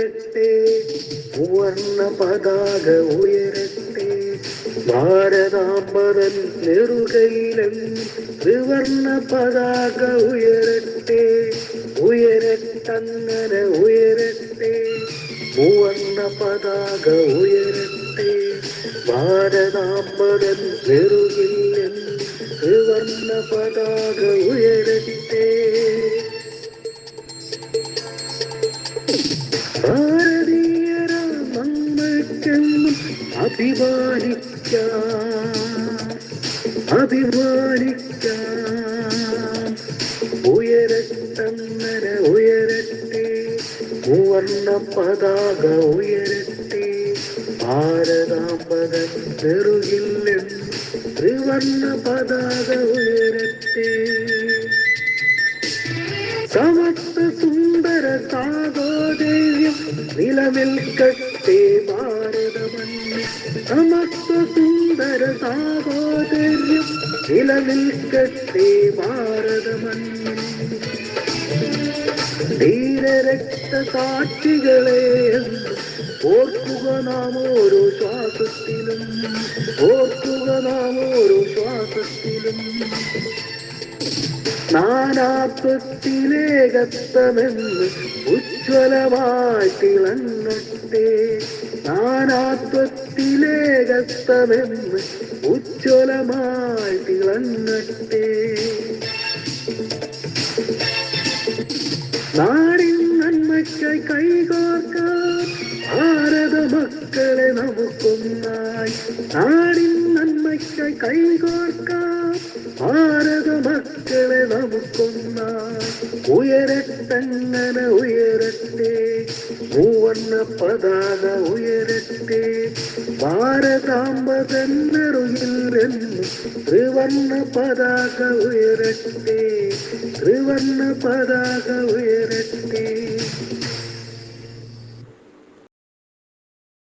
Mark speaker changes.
Speaker 1: ഉയരട്ടെ, മൂവർണ്ണ പതാക ഉയരട്ടെ, ഭാരതാംബരൻ നെറുകയിലെന്നും ത്രിവർണ്ണ പതാക ഉയരട്ടെ, ഉയരട്ടങ്ങനെ ഉയരട്ടെ, മൂവർണ്ണ പതാക ഉയരട്ടെ, ഭാരതാംബരൻ നെറുകയിലെന്നും ത്രിവർണ്ണ പതാക ഉയരട്ടെ. ഭാരതീയരാ നമ്മൾക്കെന്നും അഭിമാനിക്കാം, ഉയരട്ടങ്ങനെ ഉയരട്ടെ, മൂവർണ്ണ പതാക ഉയരട്ടെ, ഭാരതാംബരൻ നെറുകില്ലെന്നും ത്രിവർണ്ണ പതാക ഉയരട്ടെ. സമസ്ത സുന്ദര സാഹോദര്യം നിലനിൽക്കട്ടെ ഭാരതമണ്ണിൽ, സമസ്ത സുന്ദര സാഹോദര്യം നിലനിൽക്കട്ടെ ഭാരതമണ്ണിൽ. ധീരരക്തസാക്ഷികളെ ഓർക്കുക നാം ഓരോ ശ്വാസത്തിലും, ഓർക്കുക നാം ഓരോ ശ്വാസത്തിലും. നാനാത്വത്തിലേകത്വമെന്ന് ഉജ്ജ്വലമായി തിളങ്ങട്ടെ, നാനാത്വത്തിലേകത്വമെന്ന് ഉജ്ജ്വലമായി തിളങ്ങട്ടെ. നാടിൻ നന്മയ്ക്കായി കൈകോർക്കാം ഭാരത മക്കളെ നമുക്കൊന്നായി, നാടിൻ നന്മയ്ക്കായി കൈകോർക്കാം ഭാരത മക്കളെ നമുക്കൊന്നായി. ഉയരട്ടങ്ങനെ ഉയരട്ടെ, മൂവർണ്ണ പതാക ഉയരട്ടെ, ഭാരതാംബരൻ നെറുകിലെന്നും ത്രിവർണ്ണ പതാക ഉയരട്ടെ, ത്രിവർണ്ണ പതാക ഉയരട്ടെ.